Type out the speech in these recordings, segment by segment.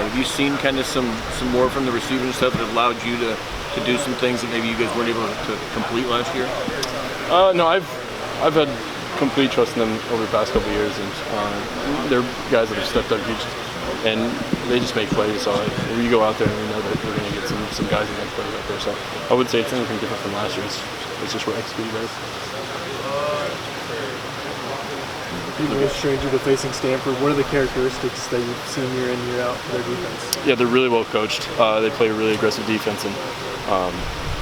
Have you seen kind of some more from the receiving stuff that allowed you to do some things that maybe you guys weren't able to complete last year? No, I've had complete trust in them over the past couple of years, and they're guys that have stepped up huge, and they just make plays. So we go out there and we know that we're going to get some guys that make plays out there. So I wouldn't say it's anything different from last year. It's just we're executing guys. Being a stranger to facing Stanford, what are the characteristics that you've seen year in, year out for their defense? Yeah, they're really well coached. They play a really aggressive defense, and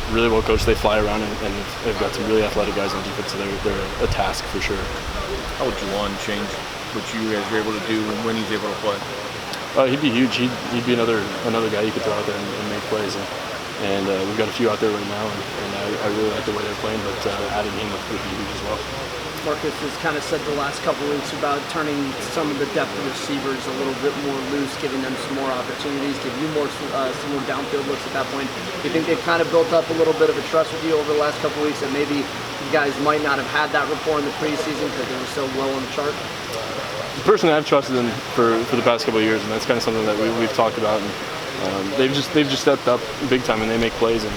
really well coached. They fly around, and they've got some really athletic guys on defense, so they're a task for sure. How would Juwan change what you guys are able to do when he's able to play? He'd be huge. He'd be another guy you could throw out there and make plays. And we've got a few out there right now, and I really like the way they're playing, but adding him would be huge as well. Marcus has kind of said the last couple of weeks about turning some of the depth of receivers a little bit more loose, giving them some more opportunities, give you more some more downfield looks at that point. Do you think they've kind of built up a little bit of a trust with you over the last couple of weeks that maybe you guys might not have had that rapport in the preseason because they were so low on the chart? Personally, I've trusted them for the past couple of years, and that's kind of something that we've talked about. And they've just stepped up big time, and they make plays, and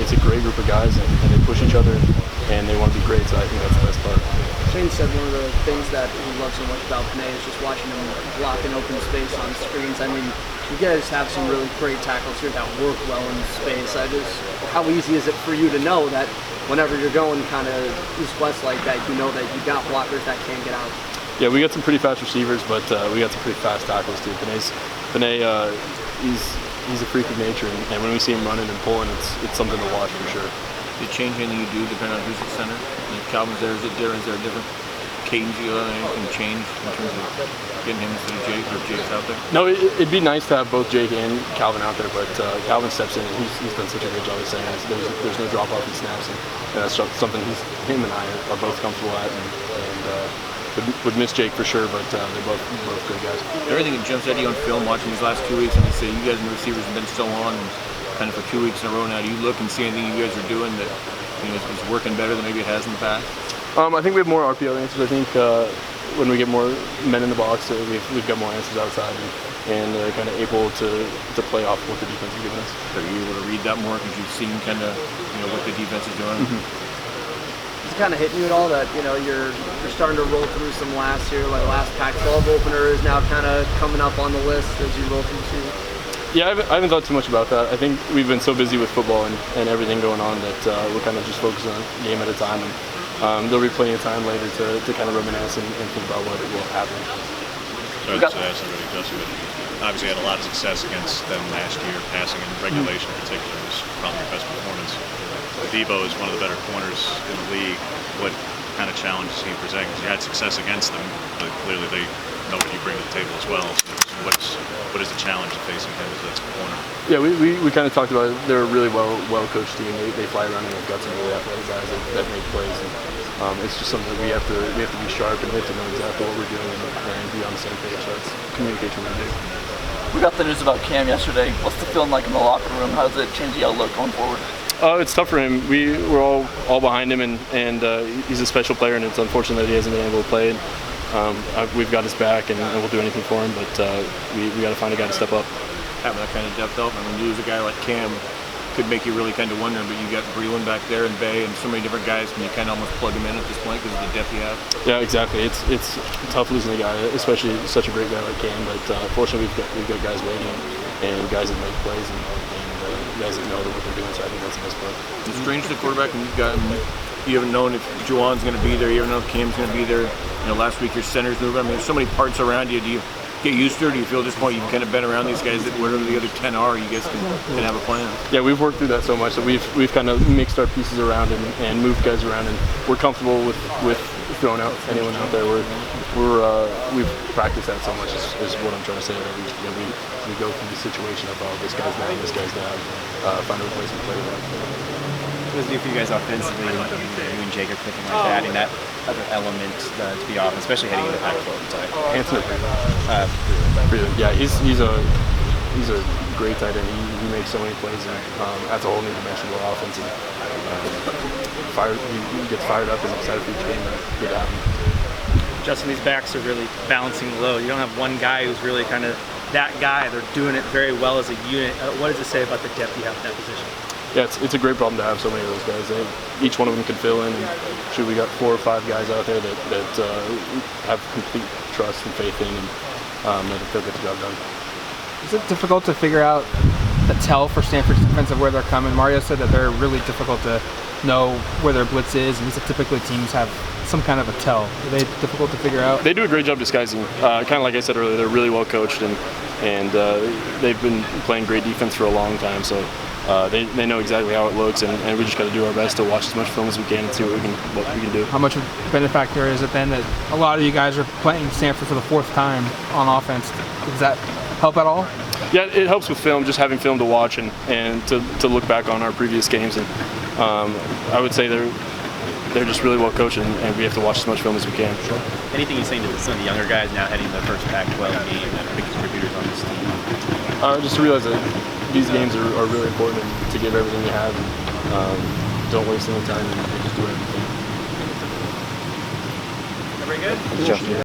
it's a great group of guys, and they push each other, and they want to be great. So I think that's the best part. Shane said one of the things that he loves so much about Panay is just watching him block in open space on screens. I mean, you guys have some really great tackles here that work well in space. How easy is it for you to know that whenever you're going kind of east-west like that, you know that you got blockers that can get out? Yeah, we got some pretty fast receivers, but we got some pretty fast tackles too. Panay, he's a freak of nature, and when we see him running and pulling, it's something to watch for sure. Does it change anything you do depending on who's at center? If Calvin's there, is there a different cadence you let anything change in terms of getting him instead of Jake, or if Jake's out there? No, it'd be nice to have both Jake and Calvin out there, but Calvin steps in, and he's done such a great job of saying there's no drop off in snaps, and that's something him and I are both comfortable at, and would miss Jake for sure, but they're both good guys. Everything that jumps out at you on film watching these last 2 weeks, and they say you guys and the receivers have been so on kind of for 2 weeks in a row now. Do you look and see anything you guys are doing that is working better than maybe it has in the past? I think we have more RPO answers. I think when we get more men in the box, we've got more answers outside, and kind of able to play off what the defense is giving us. Are you able to read that more because you've seen kind of what the defense is doing? Mm-hmm. It's kind of hitting you at all that you're starting to roll through some laughs here, like last Pac-12 opener is now kind of coming up on the list as you roll through season. Yeah, I haven't thought too much about that. I think we've been so busy with football and everything going on that we're kind of just focusing on a game at a time, and there'll be plenty of time later to kind of reminisce and think about what will happen. Sorry to ask already, Justin, but obviously had a lot of success against them last year, passing in regulation in particular was probably your best performance. Debo is one of the better corners in the league. What kind of challenges he presenting? Because you had success against them, but clearly they know what you bring to the table as well. What is the challenge of facing him as a corner? Yeah, we kind of talked about it. They're a really well coached team. They fly around, and they've got some really athletic guys that make plays. And, it's just something that we have to be sharp, and we have to know exactly what we're doing and be on the same page. So it's communication really big. We got the news about Cam yesterday. What's the feeling like in the locker room? How does it change the outlook going forward? It's tough for him. We're all behind him, and he's a special player, and it's unfortunate that he hasn't been able to play. We've got his back, and we'll do anything for him, but we got to find a guy to step up. Having that kind of depth element, when you lose a guy like Cam, could make you really kind of wonder, but you got Breland back there and Bay and so many different guys. Can you kind of almost plug him in at this point because of the depth you have? Yeah, exactly. It's tough losing a guy, especially such a great guy like Cam, but fortunately we've got guys waiting and guys that make plays and guys that know what they're doing, so I think that's the best part. It's strange to the quarterback when you haven't known if Juwan's going to be there, you haven't known if Cam's going to be there. Last week your center's moving. I mean, there's so many parts around you. Do you get used to it, or do you feel at this point you've kind of been around these guys that whatever the other 10 are, you guys can have a plan? Yeah, we've worked through that so much that we've kind of mixed our pieces around and moved guys around, and we're comfortable with throwing out anyone out there. We've practiced that so much is what I'm trying to say. That we go through the situation of this guy's down, this guy's down, find a replacement player. What does it do for you guys offensively? You and Jake are clicking like that, adding that other element to the offense, especially heading into the Pac-12 Hanson, yeah, he's a great tight end. He makes so many plays, and that's a whole new dimension of our offense. And he gets fired up and excited for each game. Good to have him. Justin, these backs are really balancing the load. You don't have one guy who's really kind of that guy. They're doing it very well as a unit. What does it say about the depth you have in that position? Yeah, it's a great problem to have so many of those guys. Each one of them can fill in, and we got 4 or 5 guys out there that have complete trust and faith in, and they'll get the job done. Is it difficult to figure out the tell for Stanford's defense of where they're coming? Mario said that they're really difficult to know where their blitz is, and he said typically teams have some kind of a tell. Are they difficult to figure out? They do a great job disguising. Kind of like I said earlier, they're really well coached, and they've been playing great defense for a long time. So they know exactly how it looks, and we just got to do our best to watch as much film as we can and see what we can do. How much of a benefactor is it then that a lot of you guys are playing Stanford for the 4th time on offense? Does that help at all? Yeah, it helps with film, just having film to watch and to look back on our previous games. And I would say they're just really well coached, and we have to watch as much film as we can. Sure. Anything you're saying to some of the younger guys now heading their first Pac-12 game that are big contributors on this team? Just to realize that these games are really important, and to give everything you have, and don't waste any time, and just do everything. Very good. Justin.